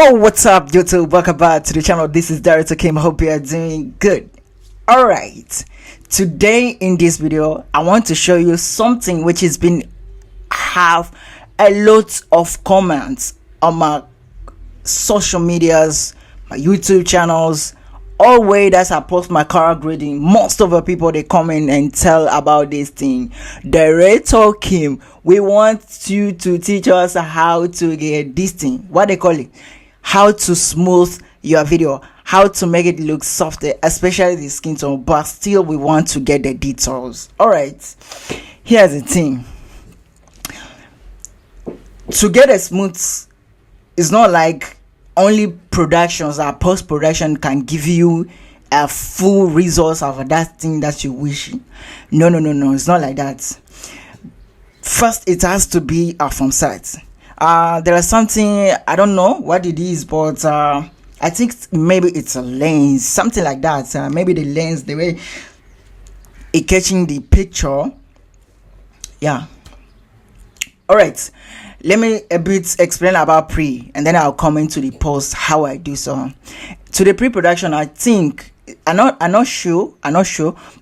Yo, what's up, YouTube? Welcome back to the channel. This is Director Kim. I hope you are doing good. Alright, today in this video, I want to show you something which has been have a lot of comments on my social medias, my YouTube channels, all way that I post my color grading. Most of the people they come in and tell about this thing. Director Kim, we want you to teach us how to get this thing. What they call it? How to smooth your video, how to make it look softer, especially the skin tone, but still we want to get the details. All right, here's the thing. To get a smooth, it's not like only productions or post-production can give you a full resource of that thing that you wish. No, it's not like that. First, it has to be from sight. There is something, I don't know what it is, but I think maybe it's a lens, something like that. Maybe the lens, the way it catching the picture. Yeah. All right, let me a bit explain about pre, and then I'll come into the post how I do so. To the pre-production, I think I'm not sure,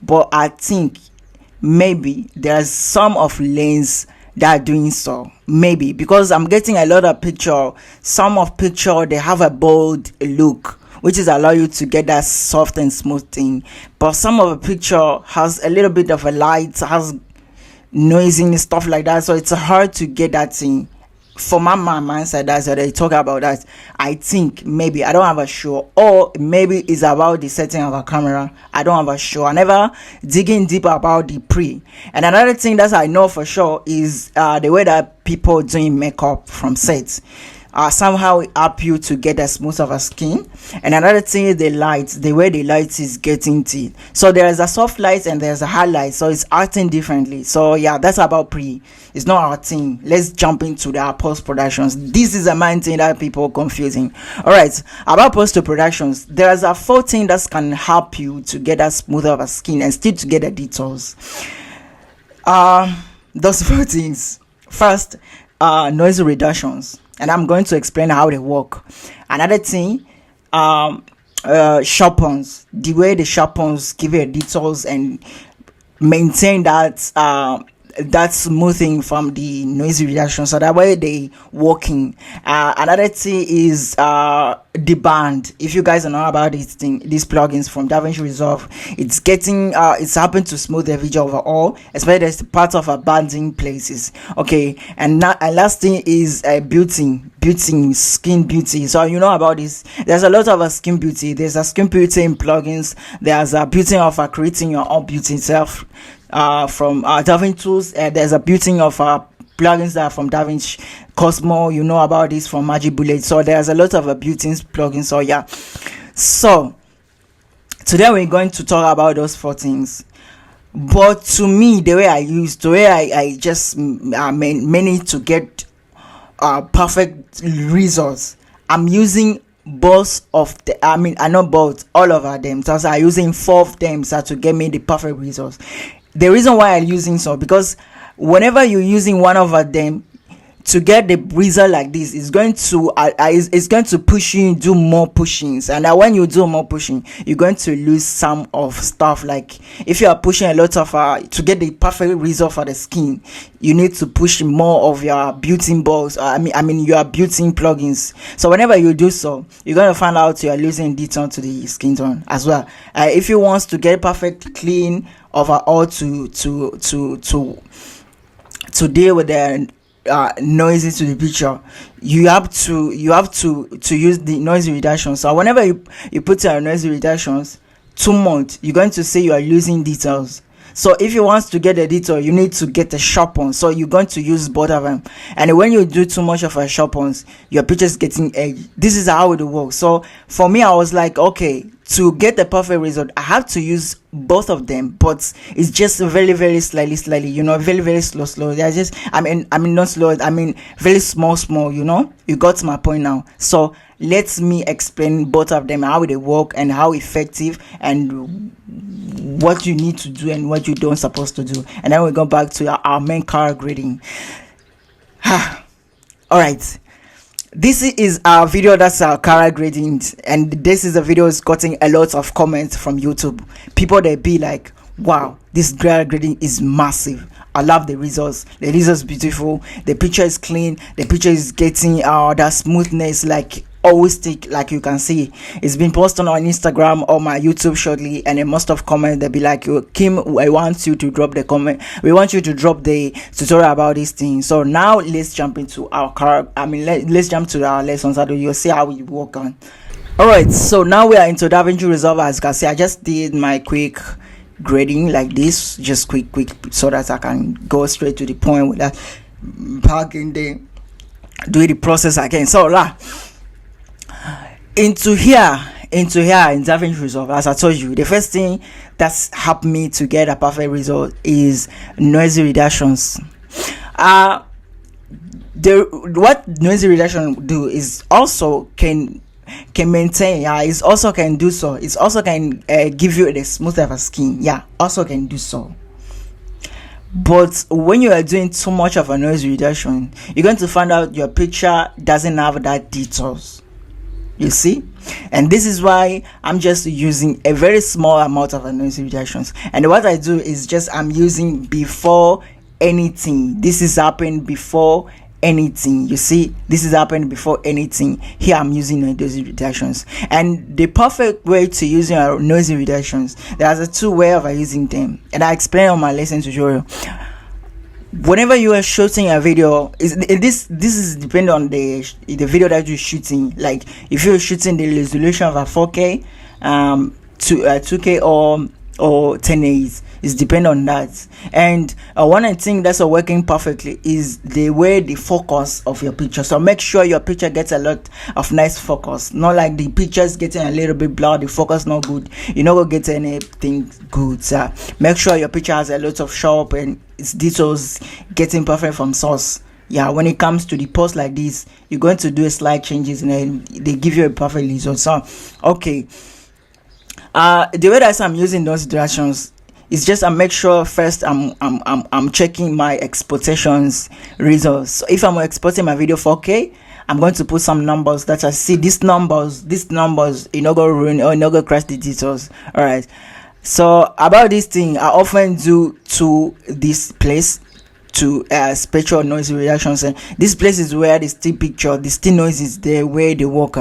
but I think maybe there's some of lens that are doing so, maybe because I'm getting a lot of picture. Some of picture they have a bold look, which is allow you to get that soft and smooth thing, but some of the picture has a little bit of a light, has noisy and stuff like that, so it's hard to get that thing. For my mindset, that's what they talk about that. I think maybe I don't have a sure, or maybe it's about the setting of a camera. I don't have a sure. I never digging deep about the pre. And another thing that I know for sure is the way that people doing makeup from sets. Somehow it help you to get a smooth of a skin. And another thing is the light, the way the light is getting to it. So there is a soft light and there's a hard light, so it's acting differently. So yeah, that's about pre. It's not our thing. Let's jump into the post productions. This is a main thing that people are confusing. All right, about post productions, there's a 4 things that can help you to get a smoother of a skin and still to get the details. Those 4 things. First, noise reductions, and I'm going to explain how they work. Another thing, sharpens, the way the sharpens give you details and maintain that smoothing from the noise reduction, so that way they working. Another thing is Deband. If you guys know about this thing, these plugins from Davinci Resolve, it's getting it's happened to smooth the video overall, especially there's part of banding places. Okay, and last thing is beauty, skin beauty. So you know about this, there's a lot of skin beauty. There's a skin beauty in plugins. There's a beauty of creating your own beauty itself from Davinci tools. There's a beauty of plugins that are from Davinci Cosmo. You know about this from Magic Bullet. So there's a lot of beauty plugins. So yeah, so today we're going to talk about those 4 things. But to me, the way I just manage to get perfect results, I'm using both of the I know both all of them, so I'm using 4 of them so to get me the perfect results. The reason why I'm using so, because whenever you're using one of them to get the result like this, it's going to push you do more pushings, and when you do more pushing, you're going to lose some of stuff. Like if you are pushing a lot of to get the perfect result for the skin, you need to push more of your beauty balls, your beauty plugins. So whenever you do so, you're going to find out you are losing detail to the skin tone as well. If you want to get perfect clean overall to deal with the noises to the picture, you have to use the noise reduction. So whenever you put your noise reductions too much, you're going to say you are losing details. So if you want to get the detail, you need to get the sharpen. So you're going to use both of them. And when you do too much of a sharpens, your picture is getting edgy. This is how it works. So for me, I was like, okay, to get the perfect result, I have to use both of them, but it's just very slightly, very slow. They're just not slow, very small, you got my point now. So let me explain both of them, how they work and how effective and what you need to do and what you don't supposed to do, and then we go back to our main color grading. All right, this is our video that's our color grading, and this is a video is getting a lot of comments from YouTube. People they be like, wow, this color grading is massive. I love the results. The results beautiful. The picture is clean. The picture is getting that smoothness, like always stick, like you can see. It's been posted on Instagram or my YouTube shortly, and they must have commented. They'll be like, Kim, I want you to drop the comment. We want you to drop the tutorial about this thing. So now let's jump into our let's jump to our lessons. So you'll see how we work on. Alright, so now we are into Davinci Resolve. As you can see, I just did my quick grading like this, just quick so that I can go straight to the point without back in the do the process again. So into here in Davinci Resolve, as I told you, the first thing that's helped me to get a perfect result is noisy reductions. What noisy reduction do is also can maintain, it also can do so, it also can give you the smooth of a skin, also can do so. But when you are doing too much of a noise reduction, you're going to find out your picture doesn't have that details, you see. And this is why I'm just using a very small amount of a noise reductions. And what I do is just I'm using before anything. This is happening before anything, you see. This is happening before anything. Here I'm using noisy reductions, and the perfect way to use your noisy reductions, there's a two way of using them, and I explain on my lesson tutorial. Whenever you are shooting a video, this is depending on the video that you're shooting. Like if you're shooting the resolution of a 4K to 2K or 1080, is depend on that. And one I think that's working perfectly is the way the focus of your picture. So make sure your picture gets a lot of nice focus, not like the picture's getting a little bit blurred, the focus not good, you're not gonna get anything good. So make sure your picture has a lot of sharp and its details getting perfect from source. When it comes to the post like this, you're going to do a slight changes and then they give you a perfect result. So okay, the way that I'm using those directions is just I make sure first I'm checking my expectations results. So if I'm exporting my video 4K, I'm going to put some numbers that I see these numbers you know go ruin or you know go crash the details. All right, so about this thing, I often do to this place to spatial noise reductions, and this place is where the still picture, the still noise is there where they work,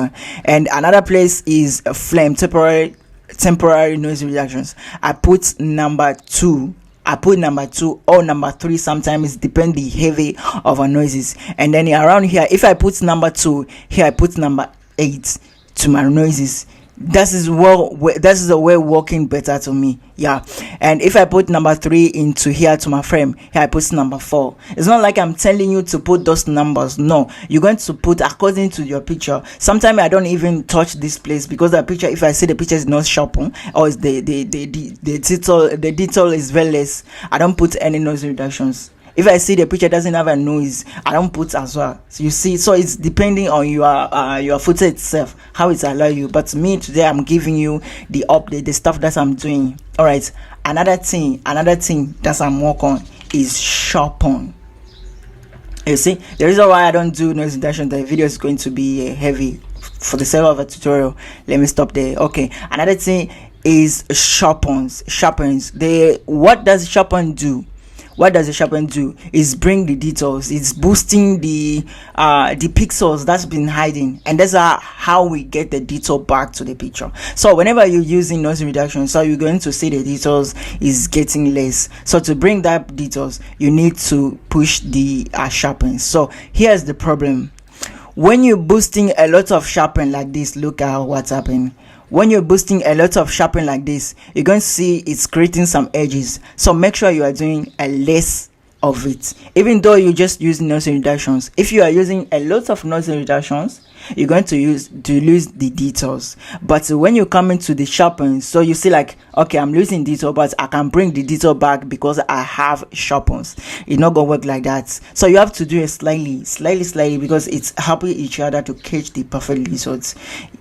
and another place is a flame temporary noise reductions. I put number 2 or number 3, sometimes depend the heavy of our noises. And then around here, if I put number 2 here, I put number 8 to my noises. That is a way working better to me. And if I put number 3 into here to my frame, here I put number 4. It's not like I'm telling you to put those numbers. No, you're going to put according to your picture. Sometimes I don't even touch this place because the picture, if I see the picture is not sharpened or is the detail is very less, I don't put any noise reductions. If I see the picture doesn't have a noise, I don't put as well. So you see, so it's depending on your footage itself, how it allow you. But me today, I'm giving you the update, the stuff that I'm doing. All right. Another thing that I'm working on is sharpen. You see, the reason why I don't do noise reduction, the video is going to be heavy for the sake of a tutorial. Let me stop there. Okay. Another thing is sharpens. What does sharpen do? What does the sharpen do is bring the details. It's boosting the pixels that's been hiding, and that's how we get the detail back to the picture. So whenever you're using noise reduction, so you're going to see the details is getting less. So to bring that details, you need to push the sharpen. So here's the problem: when you're boosting a lot of sharpen like this, look at what's happening. When you're boosting a lot of sharpen like this, you're going to see it's creating some edges. So make sure you are doing a less of it, even though you just use noise reductions. If you are using a lot of noise reductions, you're going to lose the details. But when you come into the sharpen, so you see like, okay, I'm losing detail, but I can bring the detail back because I have sharpens. It's not gonna work like that. So you have to do it slightly, because it's helping each other to catch the perfect results.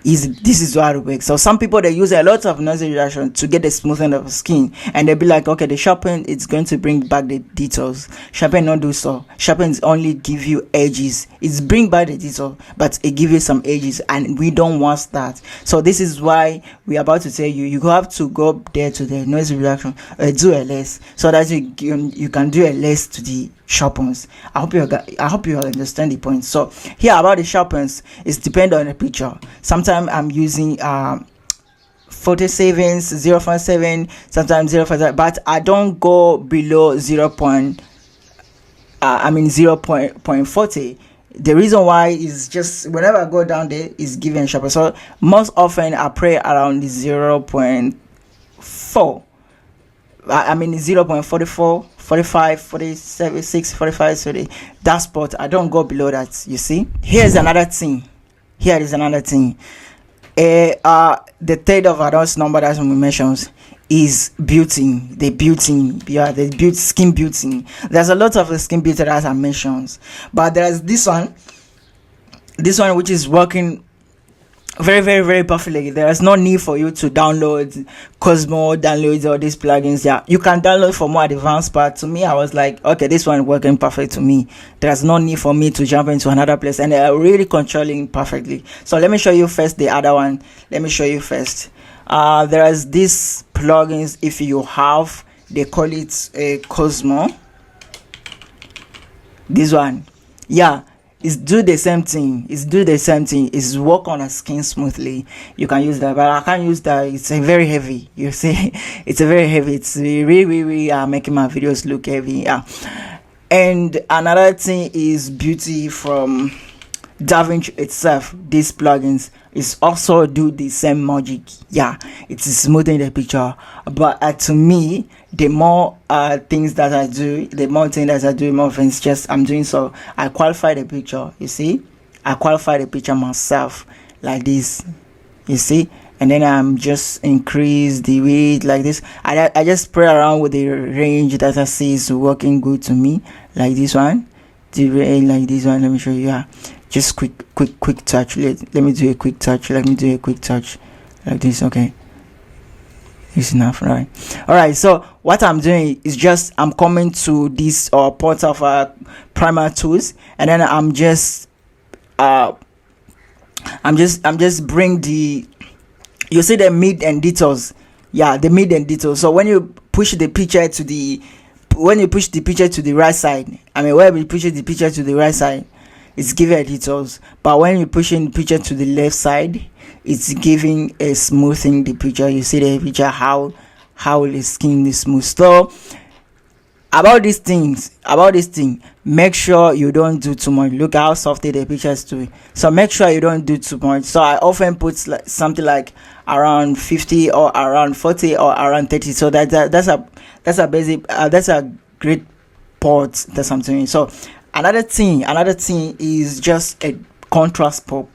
This is how it works. So some people, they use a lot of noise reduction to get the smoothing of the skin, and they'll be like, okay, the sharpen, it's going to bring back the details. Sharpen not do so. Sharpen only give you edges. It's bring back the detail, but it give you some edges, and we don't want that. So this is why we're about to tell you have to go up there to the noise reduction, do a less, so that you can do a less to the sharpens. I hope you understand the point. So here about the sharpens, it's depend on the picture. Sometimes I'm using 47, 0.7, sometimes 0.5, but I don't go below 0.40. The reason why is just whenever I go down there is given sharper. So most often I pray around 0.4. 0.44, 45, 47, 6, 45, 30. That spot, I don't go below that. You see, here's another thing. Here is another thing. The third of advanced number that we mentioned is building. The skin building. There's a lot of skin builder that I mentioned, but there's this one which is working very, very, very perfectly. There is no need for you to download Cosmo, download all these plugins. Yeah, you can download for more advanced part. To me, I was like, okay, this one working perfect to me. There's no need for me to jump into another place, and they are really controlling perfectly. So let me show you first the other one. There is this plugins. If you have, they call it a Cosmo. This one, yeah. It's do the same thing. It's work on a skin smoothly. You can use that, but I can't use that. It's a very heavy. You see, it's a very heavy. It's really making my videos look heavy. Yeah. And another thing is beauty from Davinci itself. These plugins is also do the same magic. Yeah, it's smoothing the picture. But to me, the more things that I do, more things just I'm doing. So I qualify the picture. You see, I qualify the picture myself like this. You see, and then I'm just increase the weight like this. I just play around with the range that I see is working good to me, like this one. The range like this one. Let me show you. Yeah. Just quick touch. Let me do a quick touch. Let me do a quick touch like this. Okay, it's enough, right? All right. So what I'm doing is just I'm coming to this part of primer tools, and then I'm just bring the, you see the mid and details. Yeah, the mid and details. So when you push the picture to the right side, when you push the picture to the right side, it's giving details, but when you're pushing the picture to the left side, it's giving a smoothing the picture. You see the picture how the skin is smooth. So about these things, make sure you don't do too much. Look how soft the pictures too. So make sure you don't do too much. So I often put something like around 50 or around 40 or around 30. So that's a basic that's a great part that I'm doing. So another thing is just a contrast pop.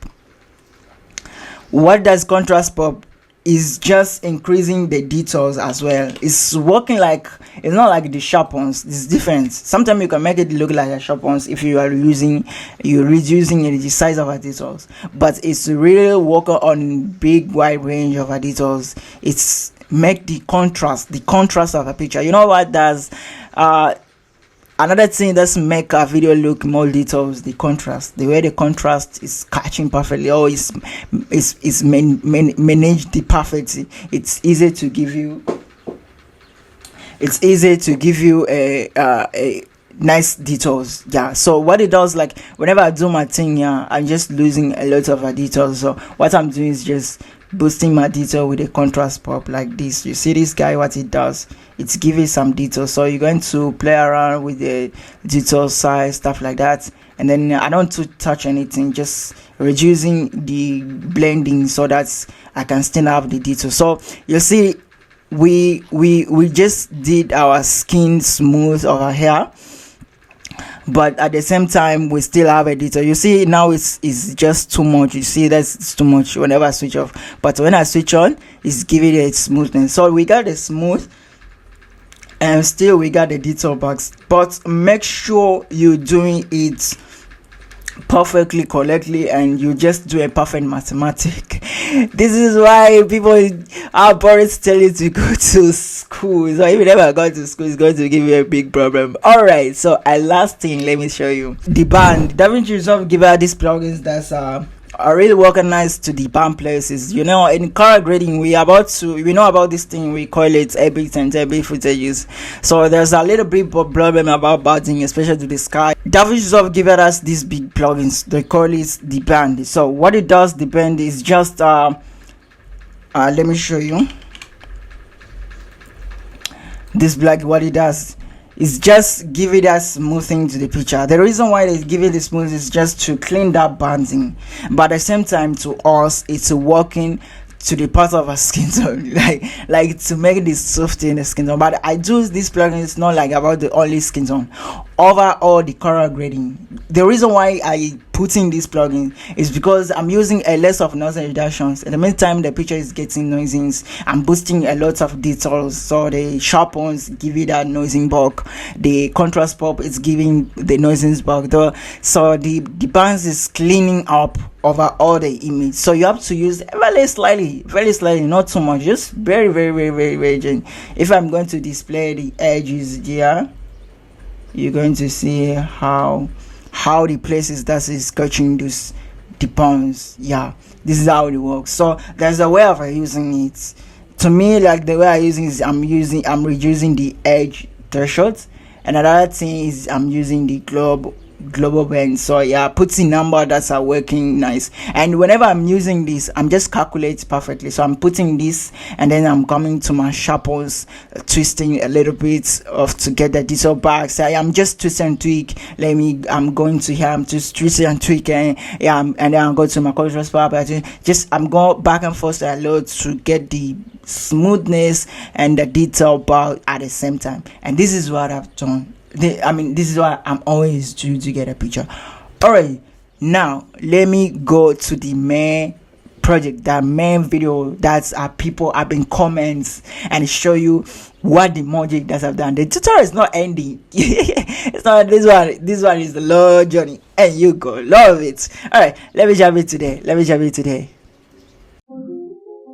What does contrast pop? Is just increasing the details as well. It's working like, it's not like the sharp ones. It's different. Sometimes you can make it look like a sharp ones if you are reducing the size of our details, but it's really working on big wide range of our details. It's make the contrast of a picture. You know what does another thing that's make a video look more details, the contrast, the way the contrast is catching perfectly, or is managed the perfectly. It's easy to give you a nice details. Yeah, so what it does, like whenever I do my thing, yeah, I'm just losing a lot of details. So what I'm doing is just boosting my detail with a contrast pop like this. You see this guy, what it does, it's giving some detail. So you're going to play around with the detail size, stuff like that, and then I don't touch anything, just reducing the blending so that I can still have the detail. So you see, we just did our skin smooth over here. but at the same time we still have a detail. You see now it's just too much. You see that's too much whenever I switch off, but when I switch on, it's giving it smoothness. So we got the smooth and still we got the detail box, but make sure you're doing it perfectly, correctly, and you just do a perfect mathematic. This is why our parents tell you to go to school. So if you never go to school, it's going to give you a big problem. All right, so last thing, let me show you the band. Davinci Resolve give out these plugins that's are really organized to the band places. You know, in color grading we know about this thing, we call it epics and epic footages. So there's a little bit of problem about banding, especially to the sky. Davinci Resolve given us these big plugins. They call it Debanding. So what it does, Deband, is just let me show you this black. What it does is just give it a smoothing to the picture. The reason why they give it the smooth is just to clean that banding, but at the same time to us it's working to the part of our skin tone, like to make this soft in the skin tone. But I do this plugin, it's not like about the only skin tone, overall the color grading. The reason why I put in this plugin is because I'm using a less of noise reductions. In the meantime, the picture is getting noises. I'm boosting a lot of details, so the sharp ones give it that noising bulk, the contrast pop is giving the noising bulk though. So the bands is cleaning up over all the image. So you have to use very slightly, not too much, just very gentle. If I'm going to display the edges here, you're going to see how the places that is scratching the bones. Yeah, this is how it works. So there's a way of using it. To me, like the way I using is I'm reducing the edge threshold, and another thing is I'm using the global band. So yeah, putting number that's are working nice. And whenever I'm using this, I'm just calculate perfectly. So I'm putting this and then I'm coming to my sharpens, twisting a little bit to get the detail back. So I'm just twist and tweak. I'm going to here, I'm just twisting and tweaking, and then I'm going to my contrast power. I'm going back and forth a lot to get the smoothness and the detail back at the same time. And this is what I've done. This is what I'm always do to get a picture. Alright, now let me go to the main project, that main video that's people have been comments, and show you what the magic that I've done. The tutorial is not ending. It's not this one is the long journey, and you go love it. Alright, let me jump in today.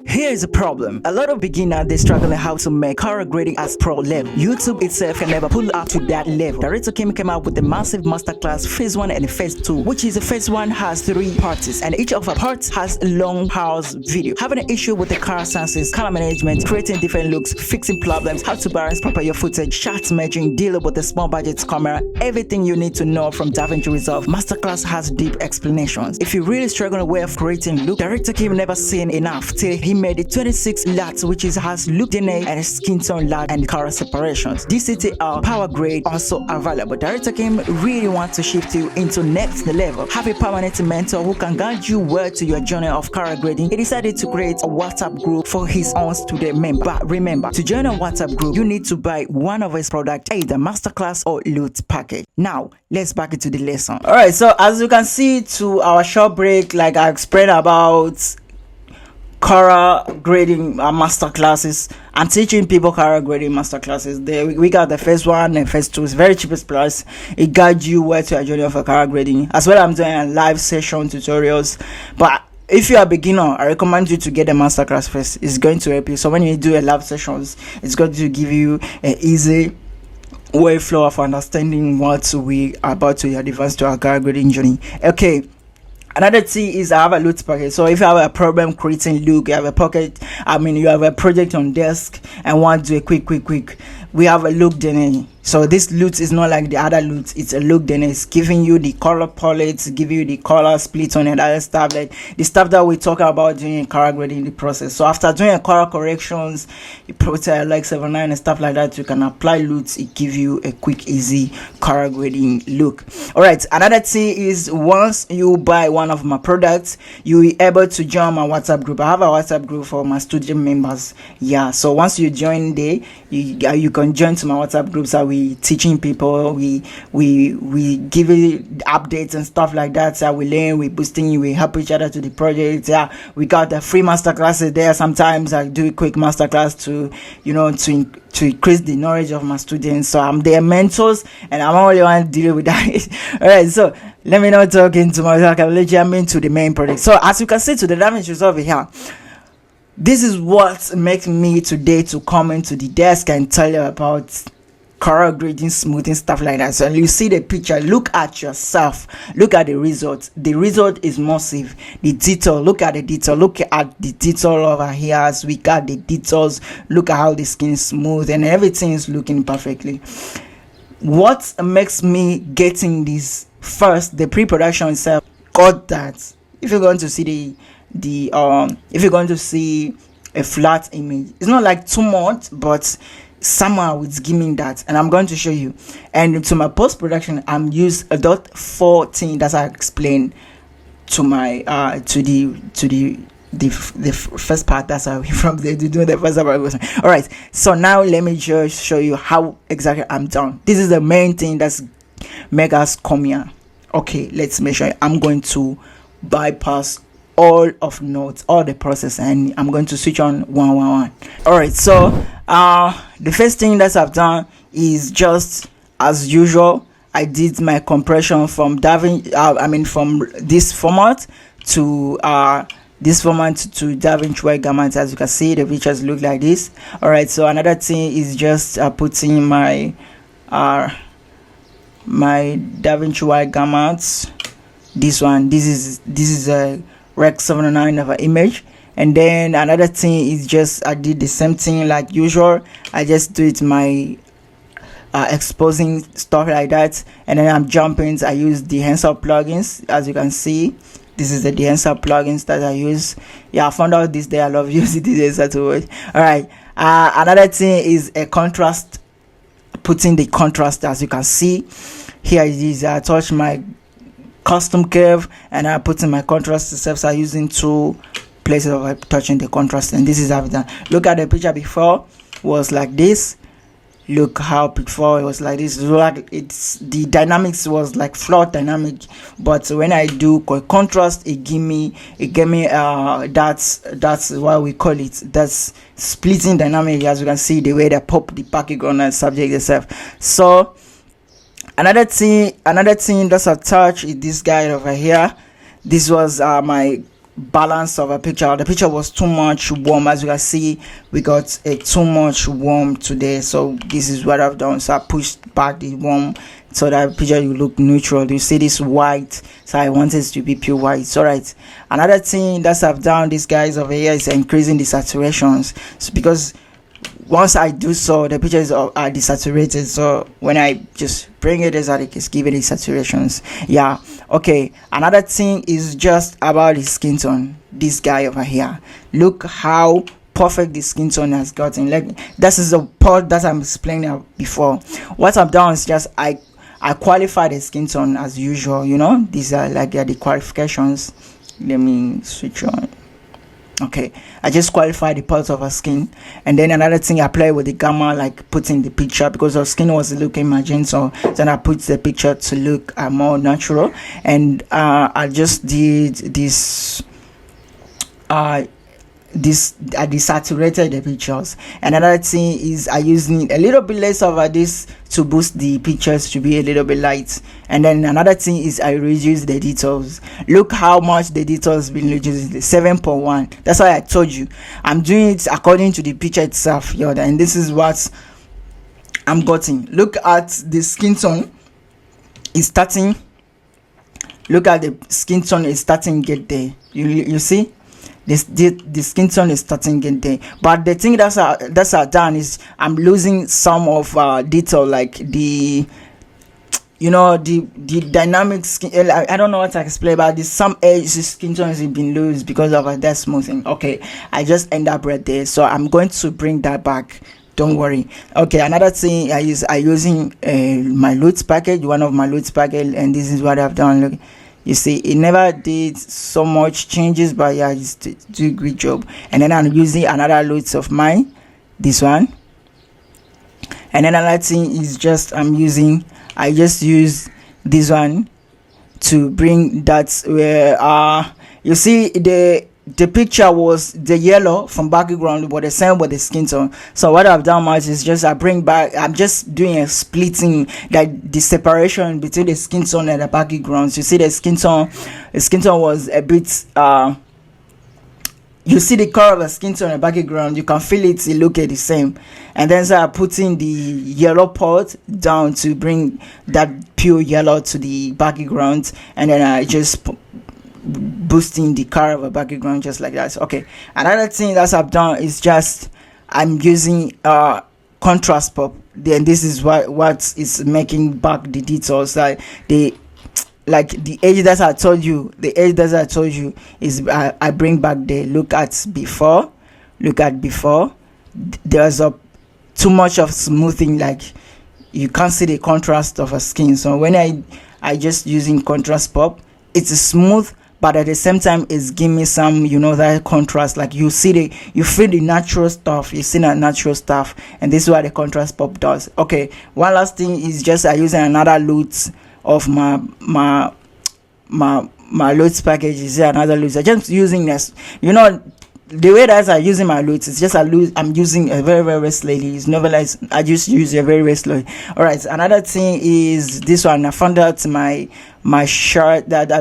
Here is the problem. A lot of beginners, they struggle how to make color grading as pro level. YouTube itself can never pull up to that level. Director Kim came out with a massive masterclass phase 1 and phase 2, which is the phase 1 has 3 parts, and each of the parts has a long pause video. Having an issue with the color senses, color management, creating different looks, fixing problems, how to balance proper your footage, shot matching, dealing with the small budget camera, everything you need to know from Davinci Resolve. Masterclass has deep explanations. If you really struggle with creating look, Director Kim never seen enough till he made it 26 LUTs, which has look DNA and skin tone LUT and color separations. DCTL power grade also available. Director Kim really wants to shift you into next level. Have a permanent mentor who can guide you well to your journey of color grading. He decided to create a WhatsApp group for his own student member. But remember, to join a WhatsApp group, you need to buy one of his products, either Masterclass or LUT package. Now, let's back into the lesson. Alright, so as you can see to our short break, like I explained about color grading masterclasses. I'm teaching people color grading masterclasses. We got the first one and first 2. It's very cheapest price. It guides you where to a journey of a color grading. As well, I'm doing a live session tutorials. But if you are a beginner, I recommend you to get the masterclass first. It's going to help you. So when you do a live sessions, it's going to give you an easy way flow of understanding what we are about to advance to our color grading journey. Okay. Another thing is I have a LUT packet. So if you have a problem creating look, you have a pocket, you have a project on desk and want to do a quick, we have a look DNA. So this LUT is not like the other LUT, it's a look DNA. It's giving you the color palettes, giving you the color split on and other stuff, like the stuff that we talk about doing color grading the process. So after doing a color corrections, you put like 79 and stuff like that, you can apply LUTs. It give you a quick, easy color grading look. Alright, another thing is once you buy one of my products, you'll be able to join my WhatsApp group. I have a WhatsApp group for my student members. Yeah, so once you join there, you can join to my WhatsApp groups that we we teaching people, we give it updates and stuff like that. So we learn, we boosting, we help each other to the project. Yeah, we got the free masterclasses there. Sometimes I do a quick masterclass to, you know, to increase the knowledge of my students. So I'm their mentors, and I'm only one dealing with that. All right, so let me not talking to myself. I'm jumping to the main project. So as you can see to the Davinci over here, this is what makes me today to come into the desk and tell you about color grading, smoothing, stuff like that. So you see the picture, look at yourself, look at the result. The result is massive. The detail, look at the detail, look at the detail over here. As we got the details, look at how the skin is smooth and everything is looking perfectly. What makes me getting this first, the pre-production itself, got that. If you're going to see if you're going to see a flat image, it's not like too much, but somehow it's giving that, and I'm going to show you. And to my post-production, I'm use a .14 that I explained to my to the first part. That's how from there to do the first part. All right, so now let me just show you how exactly I'm done. This is the main thing that's make us come here. Okay, let's make sure. I'm going to bypass all of notes, all the process, and I'm going to switch on one. All right, so the first thing that I've done is just as usual. I did my compression from Davinci, from this format to Davinci white gamut. As you can see, the pictures look like this. All right, so another thing is just putting my Davinci white gamut. This is a Rec 79 of an image. And then another thing is just I did the same thing like usual. I just do it my exposing stuff like that, and then I'm jumping. I use the Enhancer plugins. As you can see, this is the Enhancer plugins that I use. Yeah, I found out this day. I love using this Enhancer to watch. All right, another thing is a contrast, putting the contrast. As you can see here it is. I touch my custom curve and I put in my contrast steps. I'm using 2 places of touching the contrast, and this is how it's done. Look at the picture before was like this. Look how before it was like this. Like the dynamics was like float dynamic, but when I do contrast, it gave me that's what we call it, that's splitting dynamic. As you can see the way they pop the package on the subject itself. So another thing that's attached is this guy over here. This was my balance of a picture. The picture was too much warm. As you can see, we got a too much warm today, so this is what I've done. So I pushed back the warm so that picture will look neutral. You see this white, so I want it to be pure white. It's all right. Another thing that I've done, these guys over here, is increasing the saturations. So because once I do so, the pictures are desaturated. So when I just bring it as it's giving it saturations. Yeah. Okay. Another thing is just about the skin tone. This guy over here. Look how perfect the skin tone has gotten. Like this is a part that I'm explaining before. What I've done is just I qualify the skin tone as usual. You know, these are like the qualifications. Let me switch on. Okay, I just qualify the parts of her skin, and then another thing I play with the gamma, like putting the picture, because her skin was looking magenta, so then I put the picture to look more natural. And I just did this I desaturated the pictures. And another thing is I using a little bit less of this to boost the pictures to be a little bit light. And then another thing is I reduce the details. Look how much the details been reduced, 7.1. That's why I told you I'm doing it according to the picture itself, and this is what I'm getting. Look at the skin tone is starting. Look at the skin tone is starting to get there. You see the skin tone is starting to get there, but the thing that's done is I'm losing some of detail, like the dynamic skin. I don't know what to explain about this. Some edge skin tone has been loose because of that smoothing. Okay, I just end up right there, so I'm going to bring that back. Don't worry. Okay, another thing I using my LUTs package, one of my LUTs package, and this is what I've done. Look, you see, it never did so much changes, but yeah, it's do a great job. And then I'm using another LUTs of mine, this one. And then another thing is just I just use this one to bring that where you see the picture was the yellow from background, but the same with the skin tone. So what I've done much is just I'm just doing a splitting, like the separation between the skin tone and the background. You see the skin tone was a bit you see the color of the skin tone in the background, you can feel it look at the same. And then so I'm putting the yellow part down to bring that pure yellow to the background, and then I just boosting the color of a background just like that. Okay, another thing that I've done is just I'm using contrast pop. Then this is what is making back the details, like the edge that I told you. The edge that I told you is I bring back the look at before. There's too much of smoothing, like you can't see the contrast of a skin. So when I just using contrast pop, it's smooth, but at the same time it's giving me some, that contrast. Like you feel the natural stuff, you see that natural stuff, and this is what the contrast pop does. Okay, one last thing is just I using another LUTs of my LUTs package. Is another LUTs. I'm just using this, the way that I'm using my LUTs, it's just I'm using a very, very slowly. It's never like I just use it very, very slowly. All right, another thing is this one. I found out my shirt that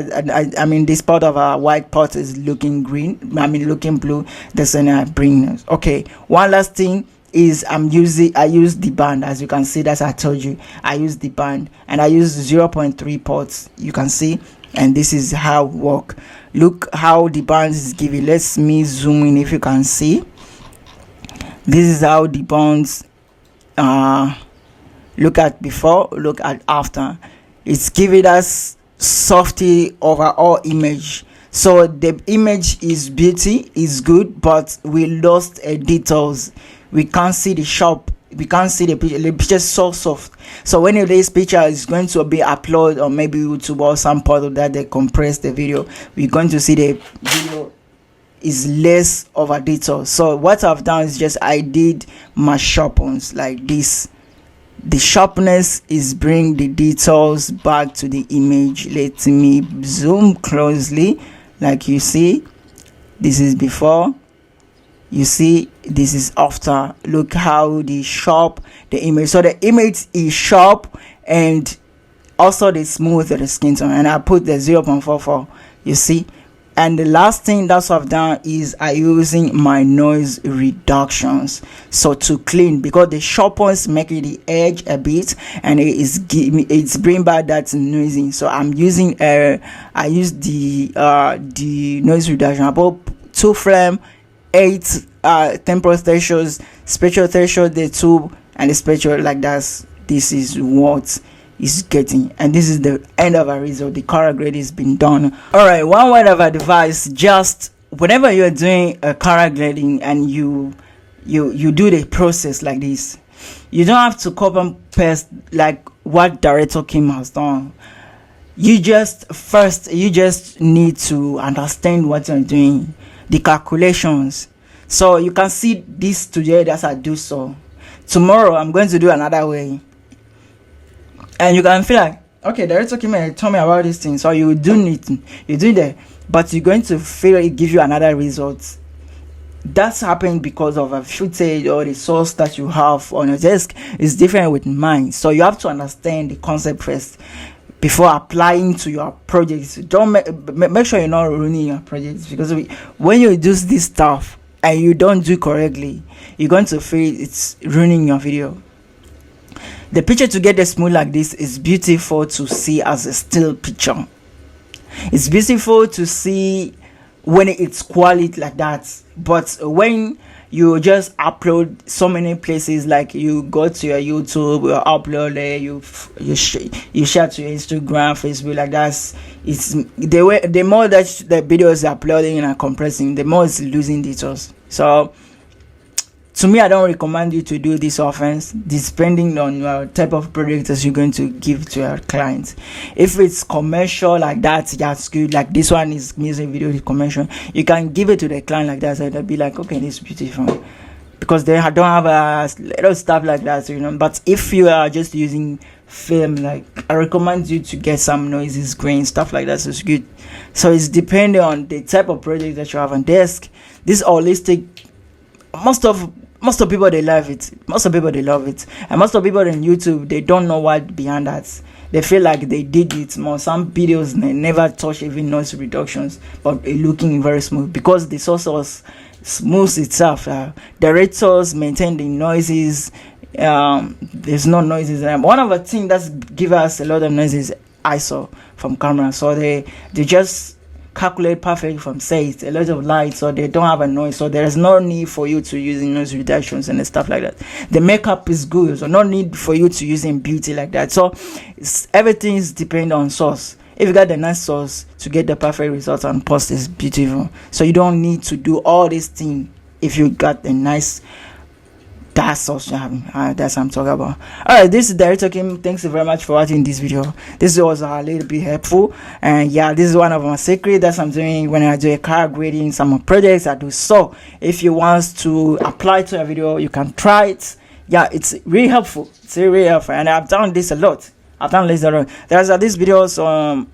I mean this part of our white part is looking green, looking blue. That's when I bring. Okay, one last thing is I use Deband. As you can see, that I told you I use Deband, and I use 0.3 pots, you can see, and this is how it work. Look how the band is giving. Let me zoom in if you can see. This is how the bands look at before, look at after. It's giving us softy overall image. So the image is beauty, is good, but we lost details. We can't see the sharp, we can't see the picture is so soft. So when this picture is going to be uploaded, or maybe YouTube or some part of that, they compress the video, we're going to see the video is less of a detail. So what I've done is just I did my sharpens like this. The sharpness is bring the details back to the image. Let me zoom closely. Like you see, this is before, you see this is after. Look how the image, so the image is sharp and also the smooth of the skin tone, and I put the 0.44, you see. And the last thing that I've done is I using my noise reductions, so to clean, because the sharpness making the edge a bit, and it's bring back that noisy. So I'm using I use the noise reduction about 2 frame, 8 temporal thresholds, spatial threshold, the 2, and the spatial like that. This is what is getting, and this is the end of a result. The color grade has been done. All right, one word of advice: just whenever you're doing a color grading and you do the process like this, you don't have to copy and paste like what director Kim has done. You just need to understand what you're doing, the calculations. So you can see this today that I do, so tomorrow I'm going to do another way, and you can feel like, okay, director Kim told me about this thing, so you do that, but you're going to feel it give you another result. That's happened because of a footage or the source that you have on your desk is different with mine. So you have to understand the concept first before applying to your projects. Don't make sure you're not ruining your projects, because when you do this stuff and you don't do correctly, you're going to feel it's ruining your video. The picture to get the smooth like this is beautiful to see as a still picture. It's beautiful to see when it's quality like that, but when you just upload so many places, like you go to your YouTube, you upload it, you share to your Instagram, Facebook, like that. It's the more that the videos are uploading and are compressing, the more it's losing details. So to me, I don't recommend you to do this often, depending on your type of product that you're going to give to your clients. If it's commercial like that, that's good. Like this one is music video, is commercial. You can give it to the client like that, so they'll be like, okay, this is beautiful. because they don't have a little stuff like that, but if you are just using film, like, I recommend you to get some noises, grain, stuff like that, so it's good. So it's depending on the type of project that you have on desk. This holistic, most of people, they love it. Most of people, they love it. And most of people on YouTube, they don't know what behind that. They feel like they did it more. Some videos, they never touch even noise reductions, but it looking very smooth because the source was smooth itself. Directors maintain the noises. There's no noises. One of the things that give us a lot of noises, ISO from camera. So they just calculate perfect from set, a lot of light, so they don't have a noise, so there is no need for you to use noise reductions and stuff like that. The makeup is good, so no need for you to use in beauty like that. So everything is depend on source. If you got the nice source to get the perfect results and post is beautiful, so you don't need to do all these things if you got the nice. That's also that's what I'm talking about. Alright, this is Director Kim. Thanks very much for watching this video. This was a little bit helpful, and yeah, this is one of my secrets that I'm doing when I do a car grading. Some projects I do. So if you want to apply to a video, you can try it. Yeah, it's really helpful. It's really helpful, and I've done this a lot. There's this videos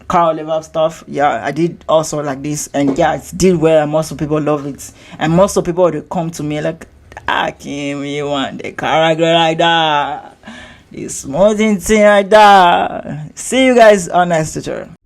car level stuff. Yeah, I did also like this, and yeah, it did well, and most of people love it, and most of people, they come to me like, Kim, you want the character like that, the smoothing thing like that. See you guys on next tutorial.